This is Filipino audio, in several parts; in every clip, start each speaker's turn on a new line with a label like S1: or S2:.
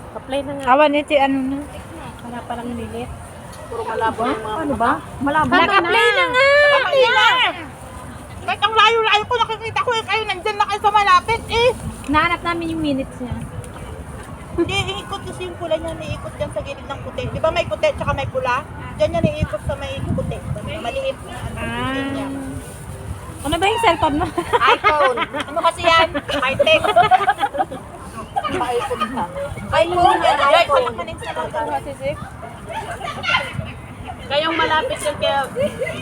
S1: Kaplay na nga.
S2: Awan ni ano na.
S1: Para parang lilit.
S3: Puro malabo yung mga
S1: Ano ba? Malabo
S2: Naka-play na nga.
S3: Kamay na! Kahit ang layo-layo ko, nakikita ko kayo nandyan na kayo sa malapit eh.
S2: Nahanap namin yung minutes niya.
S3: Hindi, iikot kasi yung pula niya, iikot yan sa gilid ng puti. Di ba may puti tsaka may pula? Diyan yan iikot sa may puti. Maliit na ano, niya.
S2: Ano ba yung cellphone mo?
S3: iPhone. Ano kasi yan? High-tech. iPhone ka. iPhone yan, iPhone.
S1: Kayong malapit yan kaya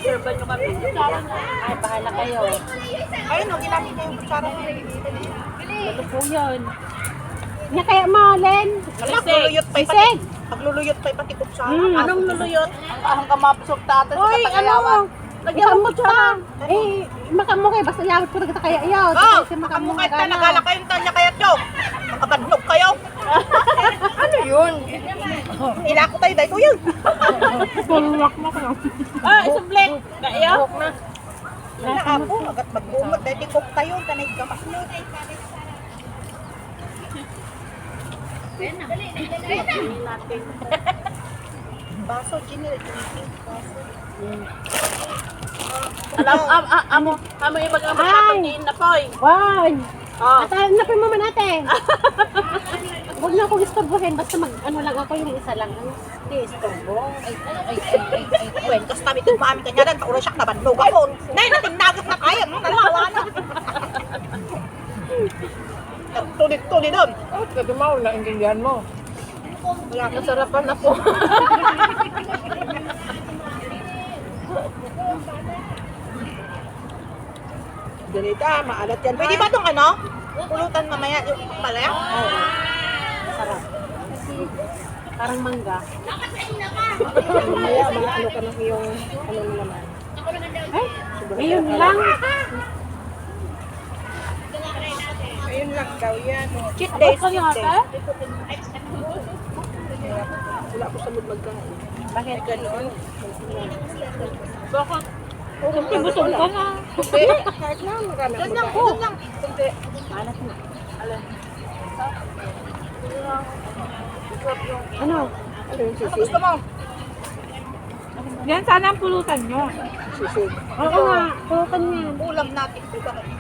S1: serban nyo kami. Ay, bahala kayo.
S3: Ayun, no, ginamit niya yung kutsara niya.
S1: Ito po yun. Nga kaya Malen.
S3: Pagluluyot pa
S1: Sisig.
S3: Pagluluyot pa pati kutsara.
S1: Anong luluyot?
S3: Ang kamapsok tatas sa
S1: Uy,
S3: katagayawan.
S1: Lagyan mo siya. Eh, makamukay. Basta yawit ko na kita kaya iyaw.
S3: Oh, makamukay ka, nagala kayong tanya kaya chok. Makabadnog kayo. Ano yun? Ila ko tayo, dahil ko yun.
S2: Bulwak mo ko.
S1: Isublik. Kaya?
S3: Wala ako, agat magbumot, dahil tikok tayo, tanay gamas mo. Baso, ginil, baso.
S1: Alam, amo ibag-amot
S2: Ay.
S1: natin na poy.
S2: Wow.
S1: Oh.
S2: At hanapin mo man ate. Huwag na akong istorbohin. Basta ano lang ako yung isa lang. Hindi istorbo.
S3: Kwentas kami kung maamin kanya dan, kauro siya nabandog ako. Nay, natingnagot na kaya, nalawa na. Tulit-tulit doon.
S4: Kasi mo, naintindihan mo.
S3: Wala kasarapan ako. Ganita, maalat yan. Pwede ba itong ano? Pulutan mamaya yung palaya?
S1: Oo. Sarap. Parang mangga.
S4: Mamaya, mga ano ka ng iyong, ano na naman.
S2: Ayun lang.
S3: Ayun lang daw yan. Cheat days, cheat days.
S4: Wala ko sa mood magkain.
S3: Bakit gano'n?
S1: Bakit?
S2: Gutom ka na.
S4: Hindi, kahit na, marami
S3: Doon
S4: akong
S3: lang,
S4: magkain.
S3: doon lang.
S4: Hindi.
S1: Alas na.
S2: Ano?
S4: Ano yung
S3: Ano
S4: sisig?
S3: gusto mo?
S2: Yan sana ang pulutan nyo.
S4: Sisig.
S2: Oo nga. Pulutan niya.
S3: Ulam natin.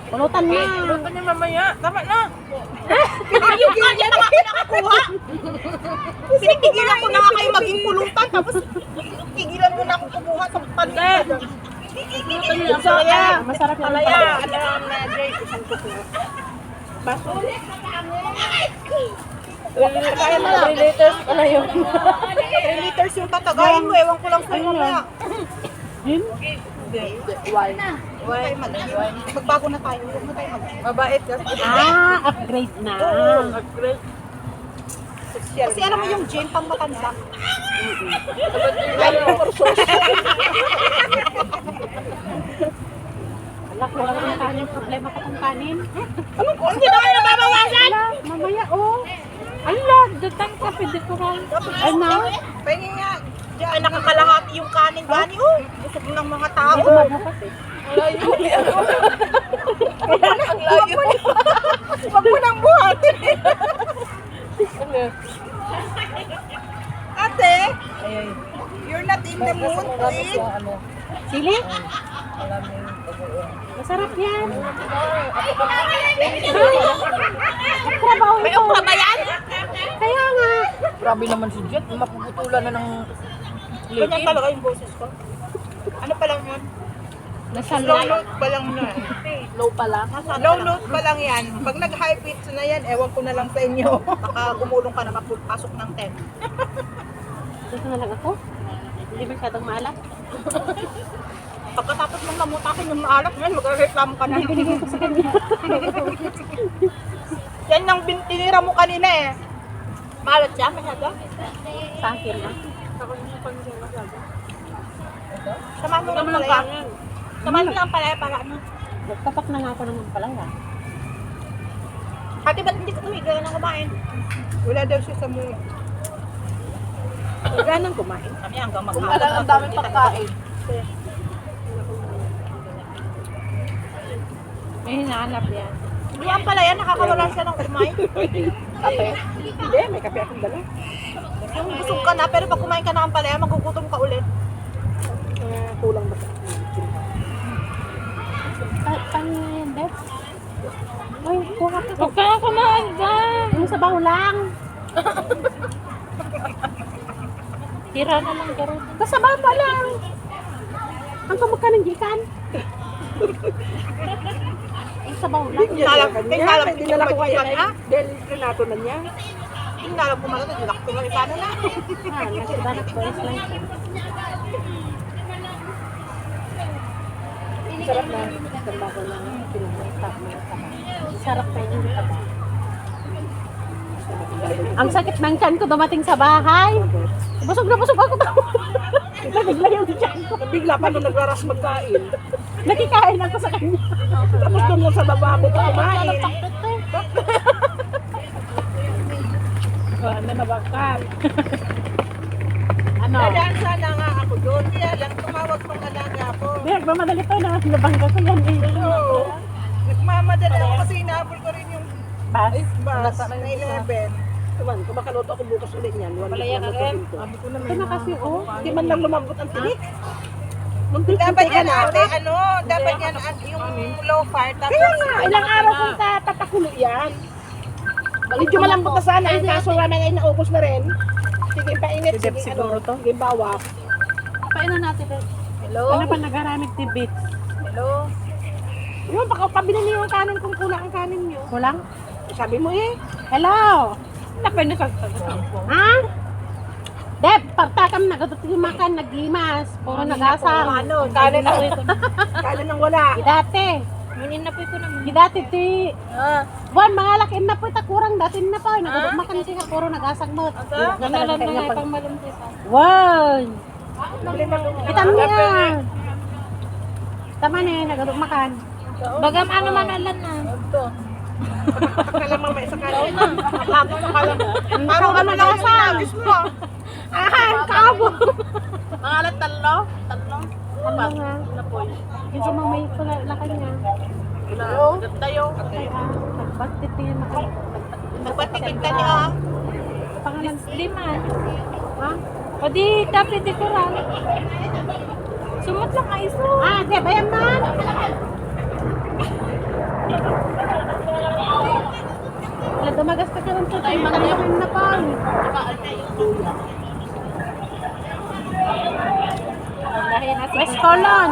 S2: Pulutan na.
S4: Ano niya mamaya? Tama na.
S3: Yung kanya na nga nakakuha. Pinigilan ko na nga kayo maging pulutan. Tapos tigilan mo na ako kumuha sa panin.
S1: Saya.
S2: Masarap yung
S4: Palaya.
S2: palaya.
S4: Ano ang na-dry? Isang kuko. Baso. Kaya mo 3 liters pala yun.
S3: 3 liters yung tatagayin mo. Ewan ko lang sa'yo mamaya.
S4: Wine.
S3: Wine. Magbago na tayo. Huwag na tayo
S4: Mabait kasi.
S2: Upgrade na.
S4: Upgrade.
S3: Kasi alam mo yung gin pang matanda.
S2: Alak, wala kang kanin. Problema ko kung kanin.
S3: Hindi na kayo nababawasan!
S2: Wala, mamaya, oh. Ala, datang ka, pwede ko rin. Ano?
S3: Pwede nga. Diyan nakakalahati yung kanin gani. Oh, busog ng mga tao.
S4: Layo.
S3: Ang layo. Wag mo nang buhatin.
S4: Ano?
S3: Ate,
S4: Ay,
S3: you're not in the mood to eat.
S4: ano?
S2: Sili?
S4: Alam mo yung pag-uwi.
S2: Masarap yan. Trabaho
S3: May
S2: ito.
S3: okra ba yan?
S2: Kaya nga.
S4: Grabe naman si Jet. Mapuputulan na ng
S3: Ganyan
S4: liquid.
S3: talaga yung boses ko. Ano pa lang yun?
S2: Nasa
S3: Low note pa lang na.
S1: Low pala.
S3: Low note pa lang yan. Pag nag-high pitch na yan, ewan ko na lang sa inyo. Baka gumulong ka na mapasok ng 10.
S2: Dito na lang ako.
S1: Hindi masyadong maalat.
S3: Pagkatapos mong namutakin yung maalat ngayon, magreklamo ka na.
S2: Binigay ko sa kanya.
S3: Yan ang tinira mo kanina eh. Maalat siya, masyado.
S1: Sa akin na.
S3: Samahan mo lang pala yan. Samahan mo lang pala para ano.
S2: Tapak na nga ako ng palaya.
S3: Ate, ba't hindi ka tumiga na kumain? Wala daw siya sa mood. Wala nang kumain. Kami hanggang mag-aaral.
S4: Alam, ang daming pagkain.
S2: May hinahanap yan.
S3: Hindi ang pala yan, nakakawala siya ng kumain.
S4: Kape? Hindi, may kape akong dala.
S3: Yung busog ka na, pero pag kumain ka na ang palaya, magugutom ka ulit.
S4: Kulang ba sa
S2: Paano na yan, Beb? Uy, kuha ka.
S1: Huwag ka na kumain dyan.
S2: Yung sabaw lang.
S1: Tira na lang karoon.
S2: Kasabaw pa lang. Ang kamukha ng gikan. Yung sabaw lang.
S3: Tingnan
S4: Hindi na lang ko kaya
S3: ha?
S4: dahil renato na niya.
S3: Tingnan ko mga ito, ko nga paano na.
S2: Ah, nasiba na ko is lang.
S4: Sarap na. Tanda ko lang. Pinag-stop mo na sa
S2: Sarap na yung pa. Ang sakit ng tiyan ko dumating sa bahay. Busog na busog ako. Bigla yung tiyan ko.
S4: Bigla pa nung nagraras magkain.
S2: Nakikain ako sa kanya.
S4: Tapos doon lang sa baba mo pa kumain.
S1: Ano na bakal? Ano?
S3: Dadaan sana nga ako doon, kaya lang tumawag pang alaga ako.
S2: Hindi, nagmamadali to na nabangga ko yan eh.
S3: Oo. Nagmamadali ako kasi inabol ko rin yung
S2: Bas.
S3: bus na 11.
S4: Tuman, kung makaloto ako bukas ulit niyan.
S1: Palaya ka rin.
S2: Ito na kasi oh.
S4: Hindi man lang lumambot ang tinik.
S3: Dapat yan ate, dapat yan yung low fire. Tapos,
S4: Kaya nga, ilang araw kung tatakulo yan. Medyo malambot na sana. Ang kaso namin ay naubos na rin. Sige, painit. Sige, siguro to. Sige, bawak.
S2: Painan natin eh.
S3: hello?
S2: Ano pa nagaramig tibit?
S3: Hello?
S4: Yun, baka pabili niyo yung kanin kung kulang ang kanin niyo.
S2: Kulang?
S4: Sabi mo eh.
S2: Hello?
S1: Napay na sagsagan ko.
S2: Ha? Deb, pagtakam nagadot yung makan, naglimas. Puro nagasang.
S3: Ano?
S4: Kanin na. Kanin nang wala.
S2: Gidate.
S1: Munin na po ito naman.
S2: Gidate ti. Buwan, mga lakin na po, kurang datin na po. Nagadot makan siya, puro nagasang mo.
S1: Nanalan na nga pang malumpis.
S2: Wow! Itam niya. Tama na yun, nagadot makan.
S1: Bagam ano man alan na.
S4: Kalamang may isa kanin.
S3: Parang ano lang yung sinagis mo.
S2: Kabo!
S1: Mga alat talo? Talo?
S2: Ano nga? Yung sa mga may pula, lakay niya.
S1: Ganda yun.
S2: Ay, nagbatit din makan.
S3: Nagbatikid ka niya.
S2: Pangalan.
S1: Liman.
S2: Ha?
S1: O di, dapat di ko lang. Sumot lang ay iso.
S2: Ah, di, bayan man! Wala, dumagas ka lang po. Tayo manalamin na pa. West Colon.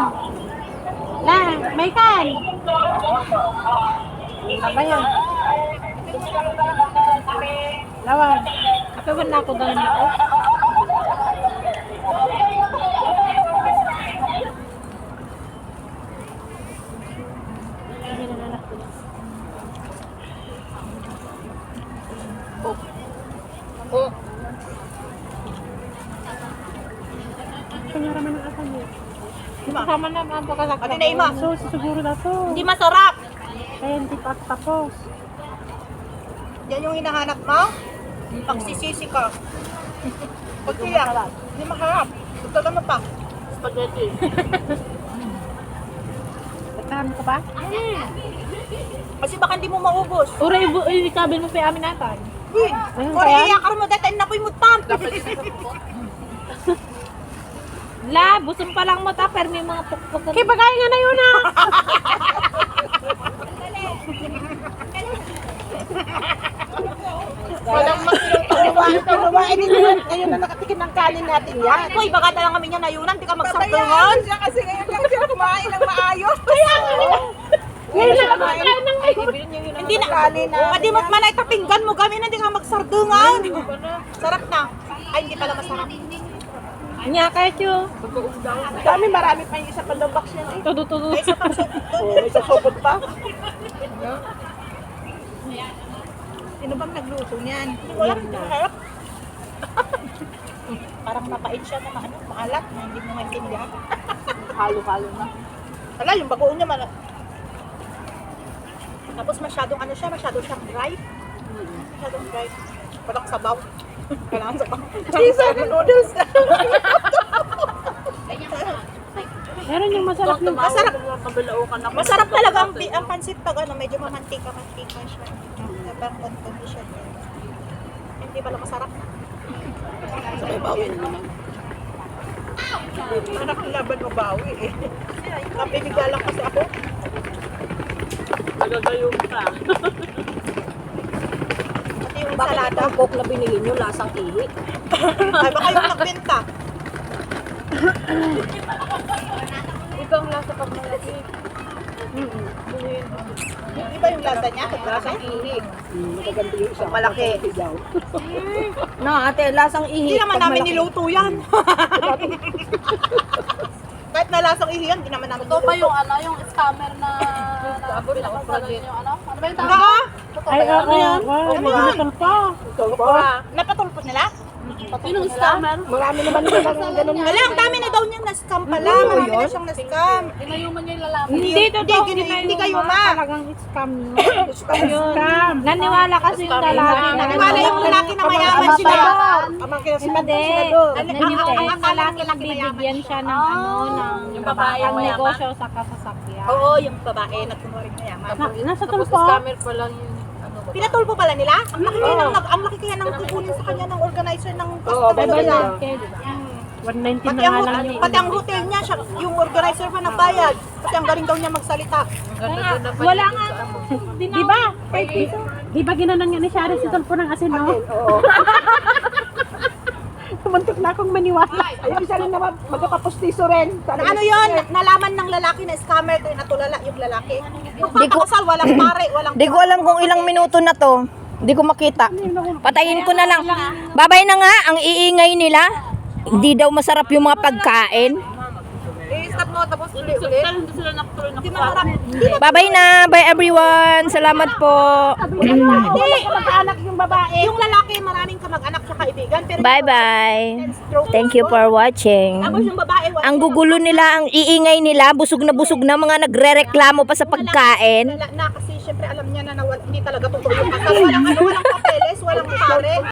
S2: La, may kan. Abayan. Lawan.
S1: Kawan na ako dahil ako. Oh.
S2: Panyaraman ng asan niya.
S1: Kasama na ang pagkakak.
S3: Ate Naima.
S2: So, siguro na to.
S3: Hindi masarap.
S2: Kaya hindi pa tapos.
S3: Yan yung hinahanap mo? Pagsisisi ka. Pag siya, hindi maharap. Gusto mo pa.
S1: Spaghetti.
S2: Nagtahan ko ba?
S3: Kasi baka hindi mo maubos.
S1: Uray, sabi mo sa amin natin.
S3: Uy,
S2: Ayun
S3: or
S2: kaya?
S3: iiyak ka mo dahil na po'y mutam.
S1: La, busong pa lang mo ta, pero may mga pukpuk.
S2: Kaya bagay nga na yun ah!
S3: Walang
S4: Turuwain ninyo ngayon na nakatikim ng kanin natin yan.
S3: Uy, baka na lang kami niya nayunan, di ka magsangtungan.
S4: siya kasi ngayon lang siya kumain ng maayos.
S2: Ngayon lang ako kain ng ngayon.
S3: Hindi na. Pwede mo't malay tapinggan mo kami na di ka magsardungan. Sarap na. Ay, hindi pala masarap.
S1: Anya kayo tiyo.
S4: Dami, marami pa yung isa pa daw box yan eh.
S1: Tudo-tudo.
S3: Ay, isa pang soup
S4: Oh, may sasopot pa.
S3: Sino bang nagluto niyan? Hindi ko alam, hindi ko harap. Parang mapait siya na ano, maalat na hindi mo maintindihan.
S4: Halo-halo na.
S3: Wala, yung bagoong niya malat. Tapos masyadong ano siya, masyadong siyang dry. Masyadong dry. Walang sabaw. Kailangan sabaw. Cheese and noodles.
S2: Meron yung masarap yung
S3: Masarap.
S1: Kabilao ka na.
S3: Masarap talaga ang pansit pag ano, medyo mamantika-mantika siya. Parang konti siya. hindi pala masarap.
S1: Sabay bawi na naman.
S3: Anak ng laban mo bawi eh. Napinigalang kasi ako.
S1: Nagagayong ka.
S3: Pati yung
S2: Bakit
S3: salada.
S2: itong coke na binili nyo, lasang ihi?
S3: Ay, baka yung nagbenta.
S1: Ikaw ang lasa pag malaki.
S3: Yung iba yung lasa niya. Lasang ihi.
S4: Magaganti yung isa.
S3: Malaki.
S4: Daw.
S2: No, ate, lasang ihi.
S3: Hindi naman
S4: Pag
S3: namin
S4: malaki.
S3: niluto yan. Kahit na lasang ihi yan, hindi naman namin
S1: Ito pa
S3: niluto.
S1: yung ano, yung scammer na pinakasalan yung ano? Ano ba yung tawag?
S3: Naka?
S2: Ay, oo,
S3: yan?
S2: wow,
S3: Ano yan?
S2: pa.
S4: Ikaw ba?
S3: Napatulpot nila?
S1: Sinong scammer?
S4: Marami naman nila ng ganun.
S3: Wala, ang dami na daw niya na-scam pala. Marami na siyang na-scam.
S1: Ginayuman niya yung lalaki.
S3: Hindi kayo ma.
S2: Talagang scam yun.
S4: Scam.
S2: Naniwala kasi yung lalaki.
S3: Naniwala yung lalaki na mayaman
S2: Ama
S3: sila.
S2: pa.
S4: Amang kinasabi
S2: Hindi.
S4: senador.
S3: Ang akala
S2: Lalaki
S3: nila
S2: bibigyan siya ng ano, ng
S1: Yung babae
S2: pang
S1: mayaman.
S2: negosyo sa kasasakyan.
S3: Oo, yung babae na kunwaring mayaman.
S2: Nasa
S1: Tapos
S2: tulpo.
S1: scammer pa lang yun. Ano ba?
S3: Pinatulpo pala nila? Ang laki kaya ang laki kaya ng kukunin sa kanya ng organizer ng customer nila. Mm.
S2: 190
S3: Pati ang hotel niya, siya, yung organizer pa nagbayad. Kasi ang galing daw niya magsalita.
S2: Wala nga. Di ba? Di ba ginanon nga ni Sharon si tulpo ng asin, no?
S4: Oo. Tumuntok na akong maniwala. Ayun, isa rin naman, magkapapustiso rin.
S3: Na ano yun, nalaman ng lalaki na scammer, kaya natulala yung lalaki. Magpapakasal, walang pare, walang
S5: Di ko alam kung ilang minuto na to. Di ko makita. Patayin ko na lang. Babay na nga, ang iingay nila. Hindi daw masarap yung mga pagkain.
S3: I-stop mo, tapos
S1: Hindi sila nakatuloy na
S3: Hindi masarap. Hindi na
S5: Babay na. Bye everyone. Salamat po.
S3: kamag-anak yung babae. Yung lalaki, maraming kamag-anak sa kaibigan. Pero
S5: Bye-bye. Thank you for watching.
S3: Tapos yung babae, wala.
S5: Ang gugulo nila, ang iingay nila, busog na mga nagre-reklamo pa sa pagkain.
S3: Na kasi syempre alam niya na, hindi talaga totoo yung kasal. Walang papeles, walang pare.